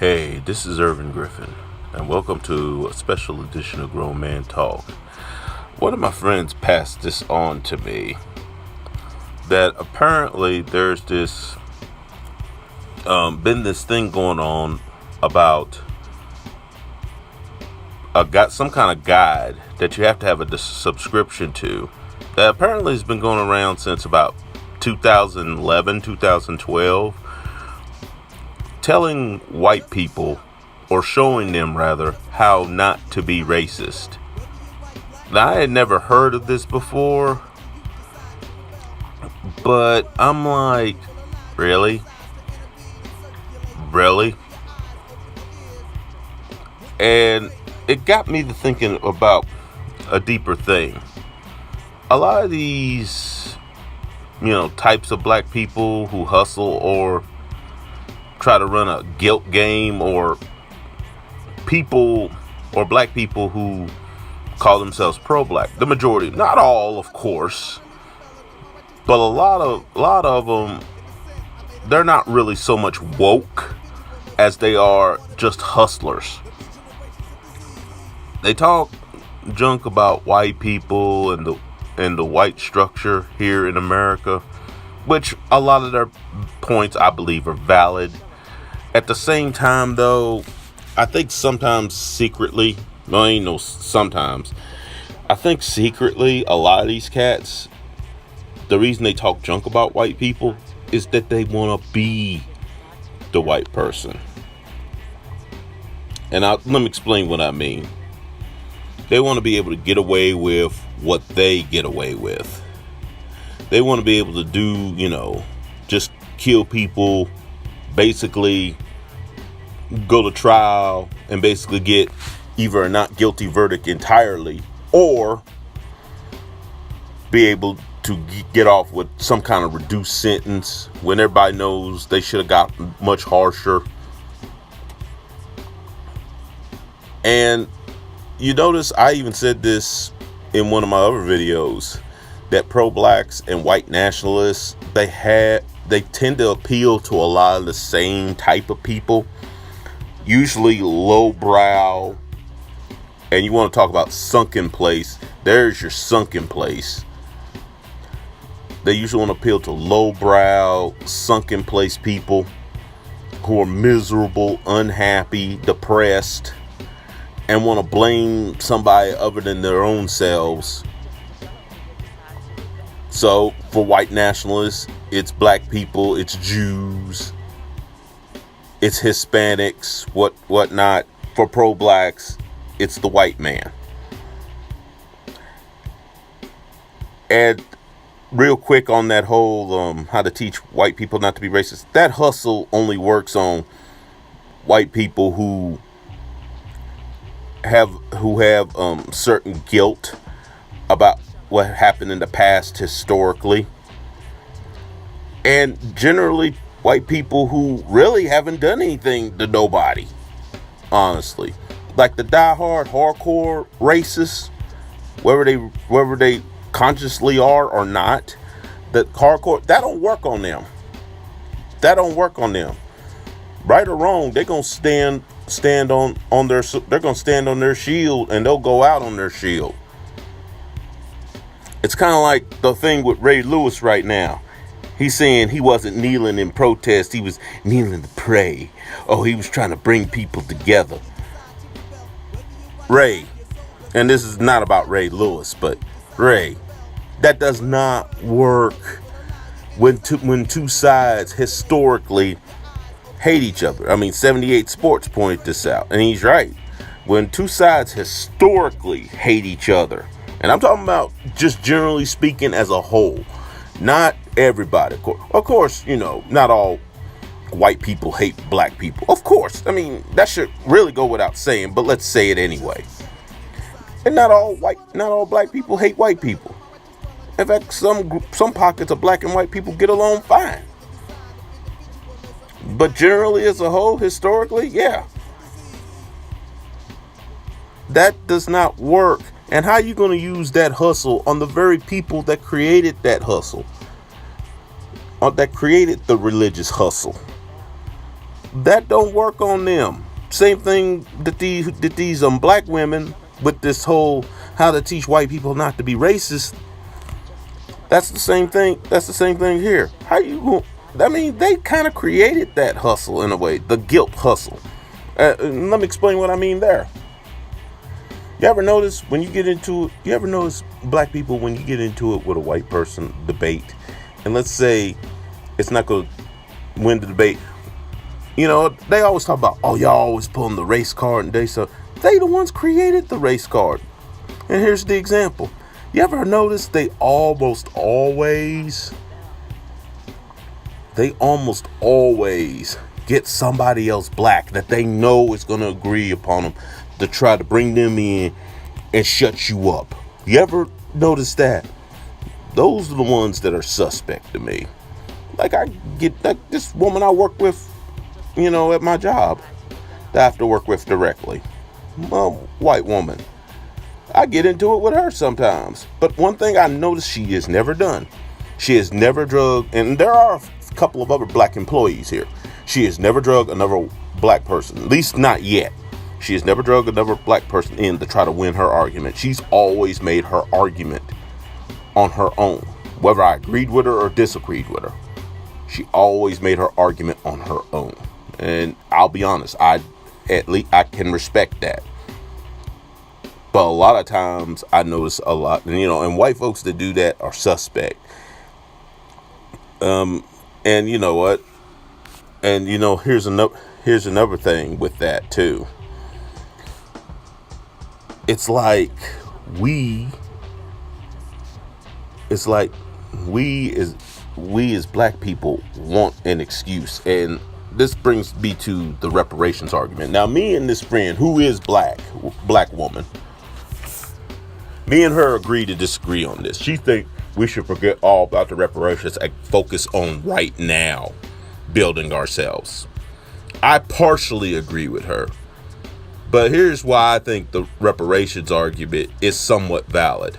Hey, this is Irvin Griffin, and welcome to a special edition of Grown Man Talk. One of my friends passed this on to me that apparently there's been this thing going on about some kind of guide that you have to have a subscription to that apparently has been going around since about 2011, 2012. Telling white people, or showing them rather, how not to be racist. Now, I had never heard of this before, but I'm like, really? Really? And it got me to thinking about a deeper thing. A lot of these, types of black people who hustle or try to run a guilt game, or people or black people who call themselves pro-black. The majority, not all, of course, but a lot of them, they're not really so much woke as they are just hustlers. They talk junk about white people and the white structure here in America, which a lot of their points I believe are valid. At the same time, though, I think sometimes secretly, I think secretly a lot of these cats, the reason they talk junk about white people is that they want to be the white person. And let me explain what I mean. They want to be able to get away with what they get away with. They want to be able to do, just kill people, basically go to trial and basically get either a not guilty verdict entirely, or be able to get off with some kind of reduced sentence when everybody knows they should have got much harsher. And you notice I even said this in one of my other videos, that pro-blacks and white nationalists, they tend to appeal to a lot of the same type of people, usually lowbrow. And you want to talk about sunken place, there's your sunken place. They usually want to appeal to lowbrow, sunken place people who are miserable, unhappy, depressed, and want to blame somebody other than their own selves. So for white nationalists, it's black people, it's Jews, it's Hispanics, whatnot. For pro-blacks, it's the white man. And real quick on that whole how to teach white people not to be racist, that hustle only works on white people who have certain guilt about what happened in the past historically, and generally white people who really haven't done anything to nobody, honestly, like the diehard hardcore racists, whether they consciously are or not. The hardcore, that don't work on them. Right or wrong, they're gonna stand on their shield, and they'll go out on their shield. It's kind of like the thing with Ray Lewis right now. He's saying he wasn't kneeling in protest, he was kneeling to pray. Oh, he was trying to bring people together. Ray, and this is not about Ray Lewis, but Ray, that does not work when two sides historically hate each other. I mean, 78 Sports pointed this out, and he's right. When two sides historically hate each other, and I'm talking about just generally speaking as a whole, not everybody. Of course, not all white people hate black people. Of course, I mean, that should really go without saying, but let's say it anyway. And not all black people hate white people. In fact, some pockets of black and white people get along fine. But generally as a whole, historically, yeah. That does not work. And how are you going to use that hustle on the very people that created that hustle? That created the religious hustle? That don't work on them. Same thing that these black women with this whole how to teach white people not to be racist. That's the same thing. That's the same thing here. How you? I mean, they kind of created that hustle in a way, the guilt hustle. Let me explain what I mean there. You ever notice when you get into it? You ever notice black people when you get into it with a white person debate, and let's say it's not going to win the debate. You know, they always talk about, oh, y'all always pulling the race card, and they the ones created the race card. And here's the example. You ever notice they almost always get somebody else black that they know is going to agree upon them to try to bring them in and shut you up? You ever notice that? Those are the ones that are suspect to me. Like this woman I work with, at my job, that I have to work with directly. White woman. I get into it with her sometimes. But one thing I noticed she has never done. She has never drugged, and there are a couple of other black employees here. She has never drugged another black person, at least not yet. She has never drugged another black person in to try to win her argument. She's always made her argument on her own, whether I agreed with her or disagreed with her. She always made her argument on her own. And I'll be honest, I can respect that. But a lot of times I notice a lot, and white folks that do that are suspect. And you know what? And here's another thing with that too. It's like we as black people want an excuse, and this brings me to the reparations argument. Now, me and this friend who is black woman, me and her agree to disagree on this. She think we should forget all about the reparations and focus on right now building ourselves. I partially agree with her, but here's why I think the reparations argument is somewhat valid.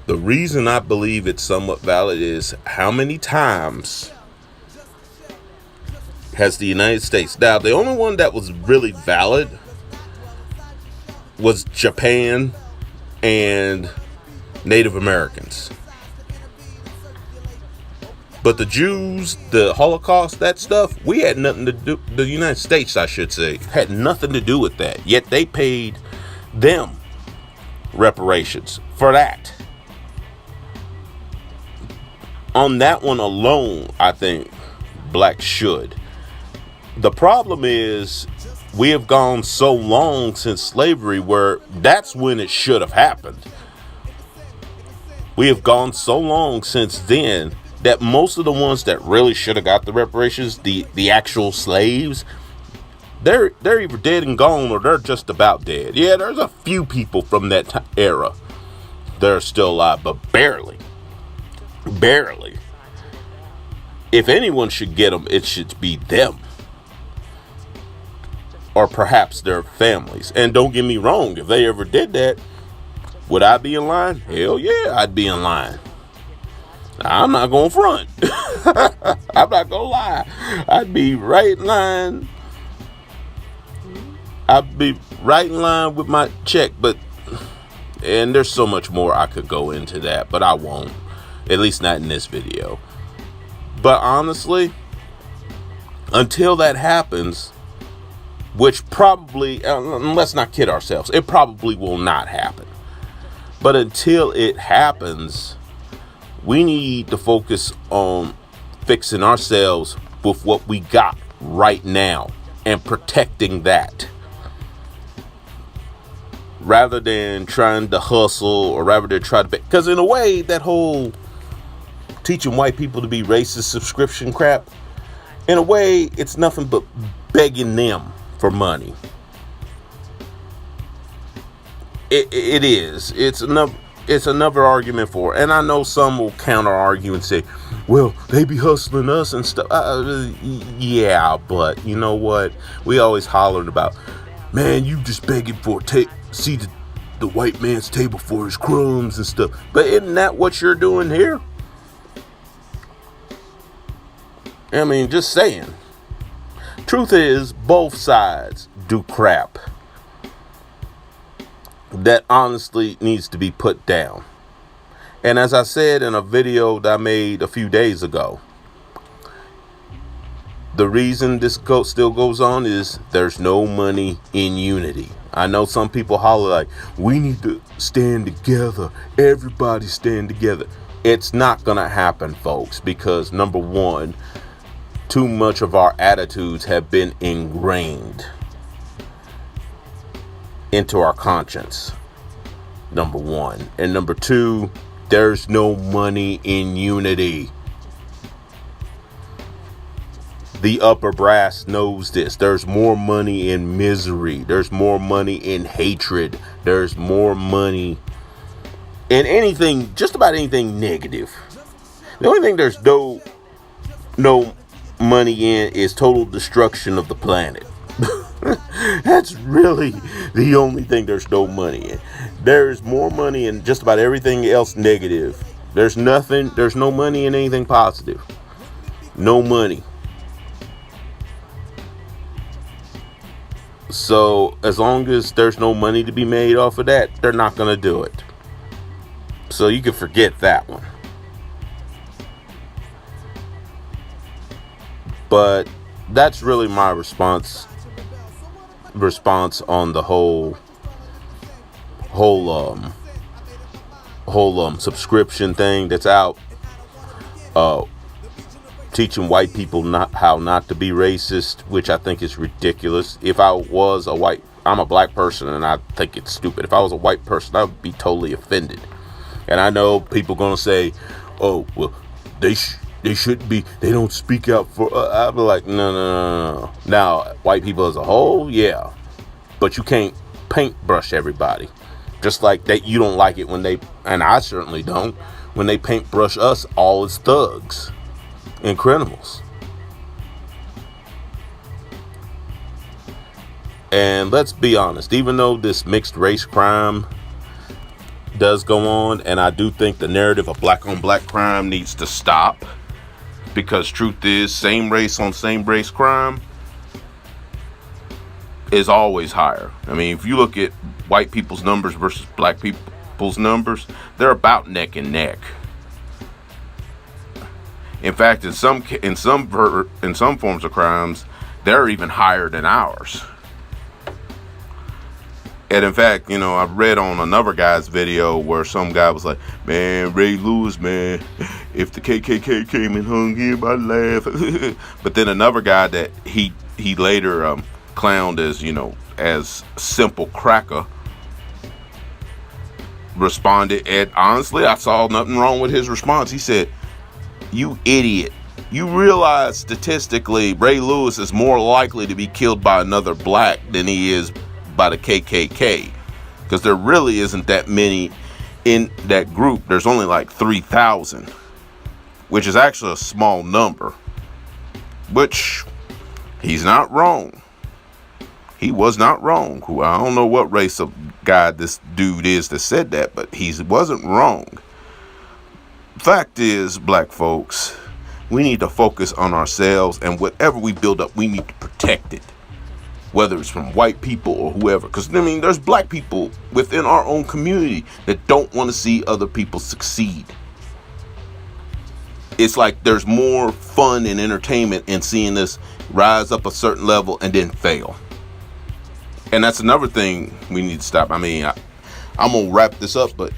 The reason I believe it's somewhat valid is how many times has the United States... Now, the only one that was really valid was Japan and Native Americans. But the Jews, the Holocaust, that stuff, we had nothing to do... The United States, I should say, had nothing to do with that. Yet they paid them reparations for that. On that one alone, I think blacks should. The problem is we have gone so long since slavery where that's when it should have happened. We have gone so long since then that most of the ones that really should have got the reparations, the actual slaves, they're either dead and gone or they're just about dead. Yeah, there's a few people from that era that are still alive, but barely. If anyone should get them, it should be them. Or perhaps their families. And don't get me wrong, if they ever did that, would I be in line? Hell yeah, I'd be in line. I'm not going to front. I'm not going to lie. I'd be right in line. I'd be right in line with my check. And there's so much more I could go into that, but I won't. At least not in this video. But honestly, until that happens, which probably, let's not kid ourselves, it probably will not happen. But until it happens, we need to focus on fixing ourselves with what we got right now and protecting that. Rather than trying to hustle or rather than try to... Because in a way, that whole teaching white people to be racist subscription crap, in a way, it's nothing but begging them for money. It is. It's another argument for it. And I know some will counter argue and say, well, they be hustling us and stuff. Yeah, but you know what? We always hollered about, man, you just begging for see the white man's table for his crumbs and stuff. But isn't that what you're doing here? I mean, just saying. Truth is, both sides do crap that honestly needs to be put down. And as I said in a video that I made a few days ago, the reason this still goes on is there's no money in unity. I know some people holler like, we need to stand together. Everybody stand together. It's not going to happen, folks, because number one, too much of our attitudes have been ingrained into our conscience. Number one. And number two, there's no money in unity. The upper brass knows this. There's more money in misery. There's more money in hatred. There's more money in anything, just about anything negative. The only thing there's no money in is total destruction of the planet. That's really the only thing there's no money in. There's more money in just about everything else negative. There's no money in anything positive. No money. So as long as there's no money to be made off of that, they're not going to do it. So you can forget that one. But that's really my response on the whole subscription thing that's out. Teaching white people how not to be racist, which I think is ridiculous. If I was I'm a black person, and I think it's stupid. If I was a white person, I would be totally offended. And I know people gonna say, "Oh, well, they shouldn't be. They don't speak out for." I'd be like, no. Now, white people as a whole, yeah, but you can't paintbrush everybody. Just like that, you don't like it when they, and I certainly don't, when they paintbrush us all as thugs and criminals. And let's be honest, even though this mixed race crime does go on, and I do think the narrative of black on black crime needs to stop, because truth is, same race on same race crime is always higher. I mean, if you look at white people's numbers versus black people's numbers, they're about neck and neck. In fact, in some forms of crimes, they're even higher than ours. And in fact, I read on another guy's video where some guy was like, "Man, Ray Lewis, man, if the KKK came and hung him, I'd laugh." But then another guy that he later clowned as simple cracker responded, and honestly, I saw nothing wrong with his response. He said, "You idiot. You realize statistically Ray Lewis is more likely to be killed by another black than he is by the KKK, because there really isn't that many in that group. There's only like 3,000, which is actually a small number." Which he's not wrong. He was not wrong. I don't know what race of guy this dude is that said that, but he wasn't wrong. Fact is, black folks, we need to focus on ourselves, and whatever we build up, we need to protect it. Whether it's from white people or whoever. Because, there's black people within our own community that don't want to see other people succeed. It's like there's more fun and entertainment in seeing us rise up a certain level and then fail. And that's another thing we need to stop. I'm going to wrap this up, but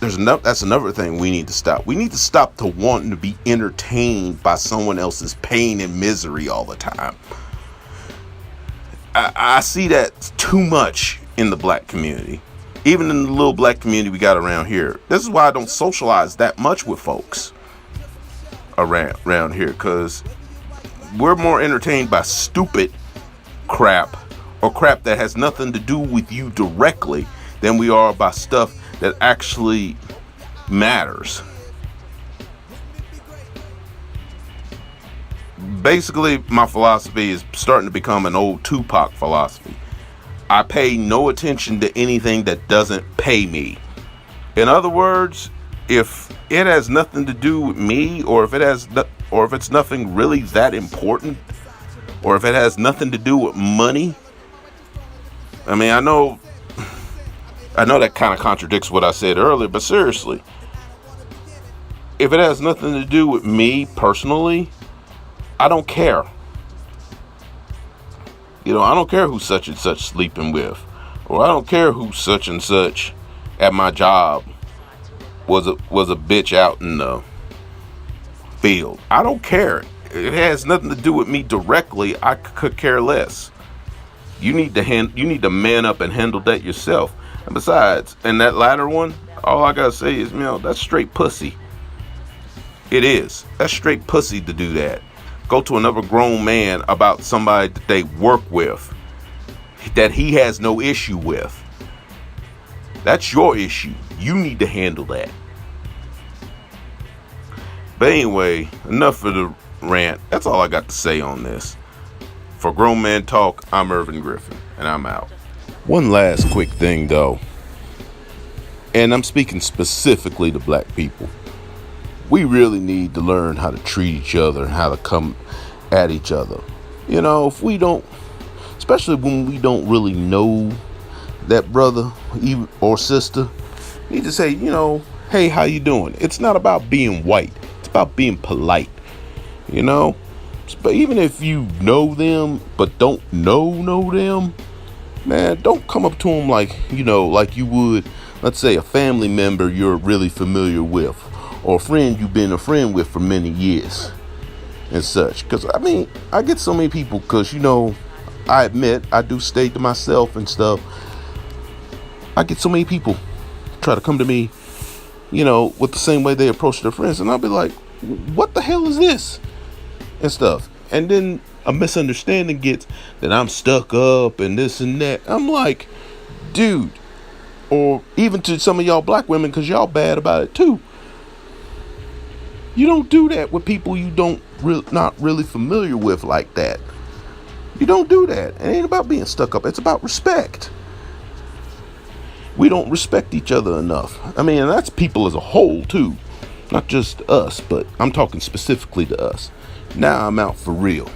that's another thing we need to stop. We need to stop to wanting to be entertained by someone else's pain and misery all the time. I see that too much in the black community. Even in the little black community we got around here. This is why I don't socialize that much with folks around here, because we're more entertained by stupid crap or crap that has nothing to do with you directly than we are by stuff that actually matters. Basically, my philosophy is starting to become an old Tupac philosophy. I pay no attention to anything that doesn't pay me. In other words, if it has nothing to do with me, or if it's nothing really that important, or if it has nothing to do with money, I mean, I know that kind of contradicts what I said earlier, but seriously, if it has nothing to do with me personally, I don't care. You know, I don't care who such and such sleeping with, or I don't care who such and such at my job was a bitch out in the field. I don't care. It has nothing to do with me directly. I could care less. You need to man up and handle that yourself. And besides, in that latter one, all I gotta say is, that's straight pussy. It is. That's straight pussy to do that. Go to another grown man about somebody that they work with, that he has no issue with. That's your issue. You need to handle that. But anyway, enough of the rant. That's all I got to say on this. For Grown Man Talk, I'm Irvin Griffin, and I'm out. One last quick thing, though, and I'm speaking specifically to black people. We really need to learn how to treat each other and how to come at each other. If we don't, especially when we don't really know that brother or sister, need to say, hey, how you doing? It's not about being white. It's about being polite, But even if you know them, but don't know them, man, don't come up to them like you would, let's say, a family member you're really familiar with, or a friend you've been a friend with for many years and such. Because, I get so many people, because, I admit, I do stay to myself and stuff. I get so many people try to come to me, with the same way they approach their friends. And I'll be like, what the hell is this? And stuff. And then a misunderstanding gets that I'm stuck up and this and that. I'm like, dude, or even to some of y'all black women, because y'all bad about it too. You don't do that with people you not really familiar with like that. You don't do that. It ain't about being stuck up. It's about respect. We don't respect each other enough. And that's people as a whole too. Not just us, but I'm talking specifically to us. Now I'm out for real.